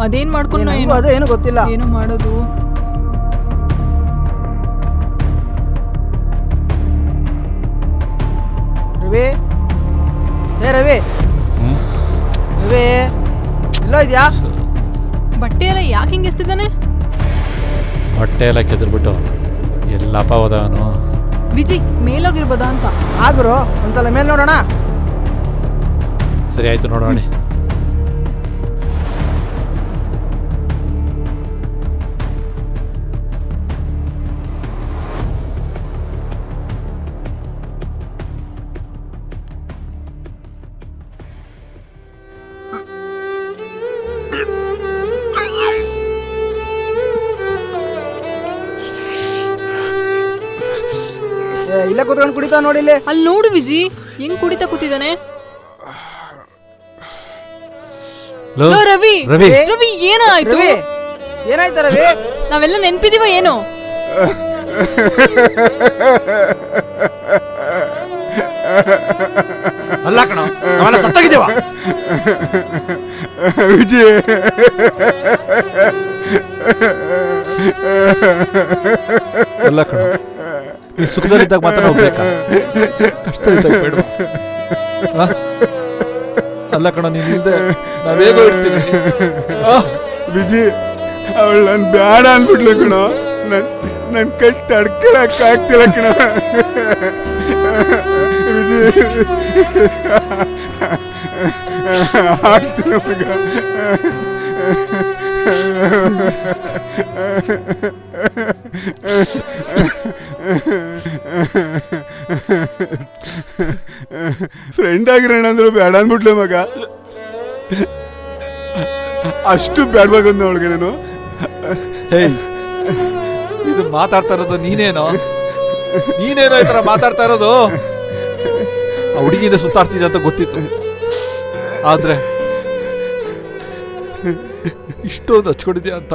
ಅದೇನ್ ಮಾಡ್ಕೊಂಡು ಅದೇ ಏನು ಗೊತ್ತಿಲ್ಲ. ಏನು ಮಾಡೋದು? ರವಿ, ಏ ರವಿ, ರವಿ ಎಲ್ಲೋ ಇದೆಯಾ? ಬಟ್ಟೆ ಎಲ್ಲ ಯಾಕೆ ಹಿಂಗೆ ಎಸ್ತಿದ್ದಾನೆ? ಹೊಟ್ಟೆ ಎಲ್ಲ ಕೆದರ್ಬಿಟ್ಟು ಎಲ್ಲಪ್ಪ ಹೋದ ಅವನು. ವಿಜಿ ಮೇಲೋಗಿರ್ಬೋದಾ ಅಂತ. ಆಗರು ಒಂದ್ಸಲ ಮೇಲೆ ನೋಡೋಣ. ಸರಿ ಆಯ್ತು, ನೋಡೋಣ. ಇಲ್ಲ ಕೂತ್ಕೊಂಡು ಕುಡಿತಾ ನೋಡಿ ಇಲ್ಲಿ. ಅಲ್ಲಿ ನೋಡು ವಿಜಿ ಹೆಂಗ್ ಕುಡಿತಾ ಕೂತಿದ್ದಾನೆ. ರವಿ ರವಿ ರವಿ ಏನಾಯ್ತು? ರವಿ ಏನಾಯ್ತ ರವಿ? ನಾವೆಲ್ಲ ನೆನ್ಪಿದೀವ ಏನು? ಅಲ್ಲ ಕಣ, ನಾವೆಲ್ಲ ಸತ್ತಾಗಿದ್ದೀವ. ವಿಜಯ್ ಅಲ್ಲ ಕಣ, ಈ ಸುಖದಲ್ಲಿದ್ದಾಗ ಮಾತ್ರ ಹೋಗ್ಬೇಕಾ? ಕಷ್ಟದಲ್ಲಿದ್ದಾಗ ಬೇಡ. ಅಲ್ಲ ಕಣ, ನೀನ್ ಇಲ್ದೆ ನಾವೇಗೋ ಇರ್ತೀವಿ. ವಿಜಯ್ ಅವಳು ನನ್ ಬ್ಯಾಡ ಅನ್ಬಿಟ್ಲು ಕಣ. ನನ್ ಕೈ ತಡ್ಕೊಳಕ್ ಆಗ್ತಿಲ್ಲ ಕಣ. ವಿಜಯ್ ಆಗ್ತಿಲ್ಲ ಮಗ. ಫ್ರೆಂಡ್ ಆಗಿರೋಣ ಅಂದ್ರು ಬೇಡ ಅಂದ್ಬಿಟ್ಲೆ ಮಗ. ಅಷ್ಟು ಬೇಡವಾಗಂದ ಅವಳಿಗೆ ನಾನು. ಇದು ಮಾತಾಡ್ತಾ ಇರೋದು ನೀನೇನೋ ಈ ತರ ಮಾತಾಡ್ತಾ ಇರೋದು? ಆ ಹುಡುಗಿಯಿಂದ ಸುತ್ತಾಡ್ತಿದ್ದೆ ಅಂತ ಗೊತ್ತಿತ್ತು, ಆದ್ರೆ ಇಷ್ಟೊಂದು ಹಚ್ಕೊಂಡಿದ್ಯಾ ಅಂತ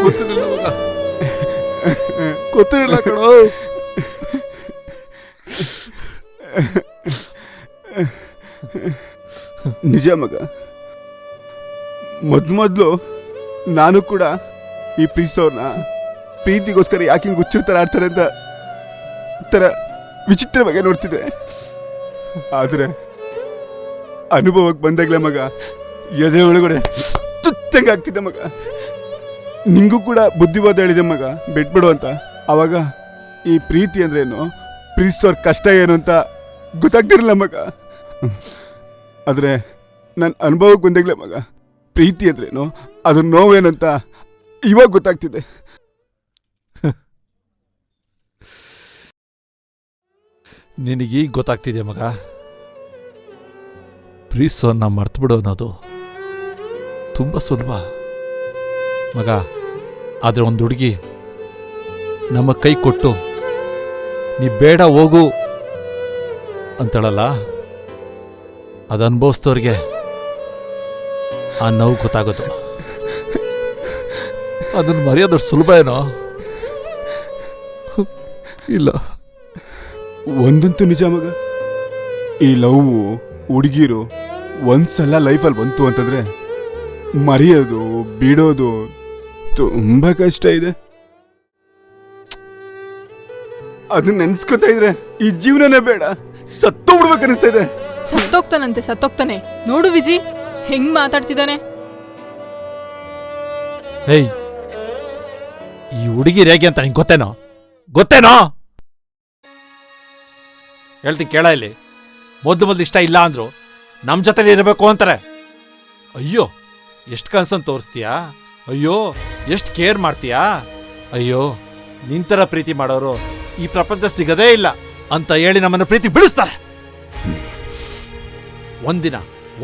ಗೊತ್ತಿರಲಿಲ್ಲ ಮಗ. ಗೊತ್ತಿರಲಿಲ್ಲ ಕಣೋ. ನಿಜ ಮಗ. ಮೊದ್ಲು ನಾನು ಕೂಡ ಈ ಪ್ರೀತಿಸೋರ್ನ ಪ್ರೀತಿಗೋಸ್ಕರ ಯಾಕೆ ಹಿಂಗೆ ಹುಚ್ಚಿರ್ತಾರೆ ಆಡ್ತಾರೆ ಅಂತ ತರ ವಿಚಿತ್ರವಾಗಿ ನೋಡ್ತಿದ್ದೆ. ಆದ್ರೆ ಅನುಭವಕ್ಕೆ ಬಂದಾಗ್ಲೇ ಮಗ ಎದೆ ಒಳಗಡೆ ಚುಚ್ಚಂಗೆ ಆಗ್ತಿದ್ದೆ ಮಗ. ನಿಂಗೂ ಕೂಡ ಬುದ್ಧಿವಾದ ಹೇಳಿದೆ ಮಗ ಬಿಟ್ಬಿಡು ಅಂತ. ಅವಾಗ ಈ ಪ್ರೀತಿ ಅಂದ್ರೆ ಏನು, ಪ್ರೀತಿಸೋರ್ ಕಷ್ಟ ಏನು ಅಂತ ಗೊತ್ತಾಗ್ತಿರಲಿಲ್ಲ ಮಗ. ಆದರೆ ನನ್ನ ಅನುಭವಕ್ಕೆ ಬಂದಾಗಲೇ ಮಗ ಪ್ರೀತಿ ಅಂದ್ರೇನು, ಅದ್ರ ನೋವೇನಂತ ಇವಾಗ ಗೊತ್ತಾಗ್ತಿದೆ. ನಿನಗೀಗ ಗೊತ್ತಾಗ್ತಿದೆ ಮಗ. ಪ್ರೀತಿಸೋನ್ನ ಮರ್ತು ಬಿಡು ಅನ್ನೋದು ತುಂಬ ಸುಲಭ ಮಗ. ಆದರೆ ಒಂದು ಹುಡುಗಿ ನಮ್ಮ ಕೈ ಕೊಟ್ಟು ನೀ ಬೇಡ ಹೋಗು ಅಂತಳಲ್ಲ, ಅದು ಅನುಭವಿಸ್ತವ್ರಿಗೆ ಆ ನೋವು ಗೊತ್ತಾಗೋದು. ಅದನ್ನು ಮರೆಯೋದು ಸುಲಭ ಏನೋ? ಇಲ್ಲ. ಒಂದಂತೂ ನಿಜ ಮಗ, ಈ ಲವ್ ಹುಡುಗಿರು ಒಂದ್ಸಲ ಲೈಫಲ್ಲಿ ಬಂತು ಅಂತಂದ್ರೆ ಮರೆಯೋದು ಬಿಡೋದು ತುಂಬಾ ಕಷ್ಟ ಇದೆ. ಅದನ್ನ ನೆನ್ಸ್ಕೊತಾ ಇದ್ರೆ ಈ ಜೀವನನೇ ಬೇಡ, ಸತ್ತೋಗ್ಬಿಡ್ಬೇಕು ಅನಿಸ್ತಾ ಇದೆ. ಸತ್ತೋಗ್ತಾನಂತೆ, ಸತ್ತೋಗ್ತಾನೆ. ನೋಡು ವಿಜಿ ಹೆಂಗ್ ಮಾತಾಡ್ತಿದ್ದಾನೆ. ಹೇಯ್, ಈ ಹುಡುಗಿ ರೇಗೆ ಅಂತ ನಿಂಗೆ ಗೊತ್ತೇನೋ? ಗೊತ್ತೇನೋ? ಹೇಳ್ತೀನಿ ಕೇಳ. ಇಲ್ಲಿ ಮೊದ್ಲು ಇಷ್ಟ ಇಲ್ಲ ಅಂದ್ರು ನಮ್ಮ ಜೊತೆಲಿ ಇರಬೇಕು ಅಂತಾರೆ. ಅಯ್ಯೋ, ಎಷ್ಟು ಕನ್ಸನ್ ತೋರಿಸ್ತೀಯಾ? ಅಯ್ಯೋ, ಎಷ್ಟು ಕೇರ್ ಮಾಡ್ತೀಯಾ? ಅಯ್ಯೋ, ನಿಂತರ ಪ್ರೀತಿ ಮಾಡೋರು ಈ ಪ್ರಪಂಚ ಸಿಗದೇ ಇಲ್ಲ ಅಂತ ಹೇಳಿ ನಮ್ಮನ್ನು ಪ್ರೀತಿ ಬಿಡಿಸ್ತಾರೆ.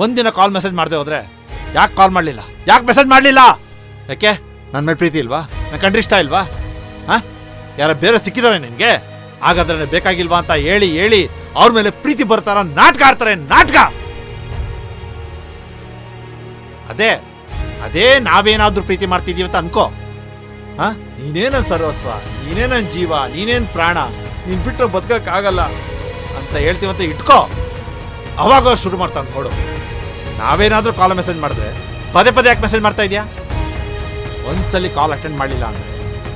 ಒಂದಿನ ಕಾಲ್ ಮೆಸೇಜ್ ಮಾಡದೆ ಹೋದ್ರೆ ಯಾಕೆ ಕಾಲ್ ಮಾಡಲಿಲ್ಲ, ಯಾಕೆ ಮೆಸೇಜ್ ಮಾಡಲಿಲ್ಲ? ಯಾಕೆ ನನ್ನ ಮೇಲೆ ಪ್ರೀತಿ ಇಲ್ವಾ? ನನ್ನ ಕಂಡ್ರೆ ಇಷ್ಟ ಇಲ್ವಾ? ಯಾರ ಬೇರೆ ಸಿಕ್ಕಿದಾರೆ ನಿನಗೆ? ಹಾಗಾದ್ರೆ ಬೇಕಾಗಿಲ್ವಾ ಅಂತ ಹೇಳಿ ಹೇಳಿ ಅವ್ರ ಮೇಲೆ ಪ್ರೀತಿ ಬರ್ತಾರ, ನಾಟಕ ಆಡ್ತಾರೆ. ನಾಟಕ ಅದೇ ನಾವೇನಾದ್ರೂ ಪ್ರೀತಿ ಮಾಡ್ತಿದೀವಿ ಅಂತ ಅನ್ಕೋ. ನೀನೇನನ್ ಸರ್ವಸ್ವ, ನೀನೇನನ್ ಜೀವ, ನೀನೇನ್ ಪ್ರಾಣ, ನೀನ್ ಬಿಟ್ಟರೆ ಬದುಕಕ್ಕಾಗಲ್ಲ ಅಂತ ಹೇಳ್ತೀವಂತ ಇಟ್ಕೋ. ಅವಾಗ ಶುರು ಮಾಡ್ತಾನೆ ನೋಡು. ನಾವೇನಾದ್ರೂ ಕಾಲ್ ಮೆಸೇಜ್ ಮಾಡಿದ್ರೆ ಪದೇ ಪದೇ ಯಾಕೆ ಮೆಸೇಜ್ ಮಾಡ್ತಾ ಇದೀಯಾ? ಒಂದ್ಸಲಿ ಕಾಲ್ ಅಟೆಂಡ್ ಮಾಡಲಿಲ್ಲ ಅಂದ್ರೆ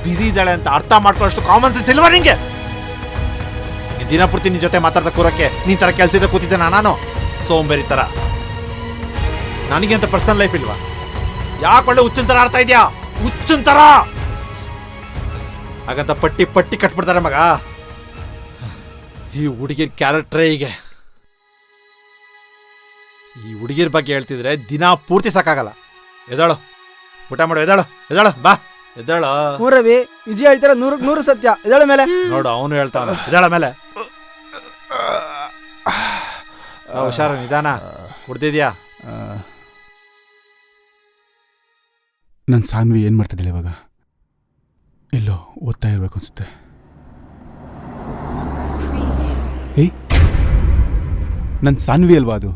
ಬಿಸಿ ಇದ್ದಾಳೆ ಅಂತ ಅರ್ಥ ಮಾಡ್ಕೊಳ್ಳೋಷ್ಟು ಕಾಮನ್ ಸೆನ್ಸ್ ಇಲ್ವಾ ನಿಂಗೆ? ದಿನಪೂರ್ತಿ ನಿನ್ ಜೊತೆ ಮಾತಾಡ್ತಾ ಕೂರಕ್ಕೆ ನೀನ್ ತರ ಕೆಲ್ಸದ ಕೂತಿದ್ದೆ ನಾನು ಸೋಂಬೇರಿ ತರ. ನನಗೆ ಅಂತ ಪರ್ಸನಲ್ ಲೈಫ್ ಇಲ್ವಾ? ಯಾಕೆ ಒಳ್ಳೆ ಹುಚ್ಚನ್ ತರ ಆಡ್ತಾ ಇದೆಯಾ? ಹುಚ್ಚನ್ ತರ ಹಾಗಂತ ಪಟ್ಟಿ ಪಟ್ಟಿ ಕಟ್ಬಿಡ್ತಾರೆ ಮಗ. ಈ ಹುಡುಗಿರ್ ಕ್ಯಾರೆಕ್ಟ್ರೇ ಹೀಗೆ. ಈ ಹುಡುಗಿರ್ ಬಗ್ಗೆ ಹೇಳ್ತಿದ್ರೆ ದಿನ ಪೂರ್ತಿ ಸಾಕಾಗಲ್ಲ. ಎದಾಳು, ಊಟ ಮಾಡು, ಎದಾಳು ಎದಾಳು, ಬಾ ಎದ್ದಾಳು. ಹ್ಞೂ ರವಿ, ವಿಜಿ ಹೇಳ್ತಾರ 100% ಸತ್ಯ. ಇದಳ ಮೇಲೆ ನೋಡು ಅವನು ಹೇಳ್ತಾವ, ಎದಾಳ ಮೇಲೆ. ಹುಷಾರು, ನಿಧಾನ. ಕುಡ್ದಿದ್ಯಾ? ನನ್ನ ಸಾನ್ವಿ ಏನು ಮಾಡ್ತಿದ್ದಿಲ್ಲ ಇವಾಗ? ಎಲ್ಲೋ ಓದ್ತಾ ಇರ್ಬೇಕು ಅನ್ಸುತ್ತೆ. ಏಯ್, ನನ್ನ ಸಾನ್ವಿ ಅಲ್ವಾ ಅದು?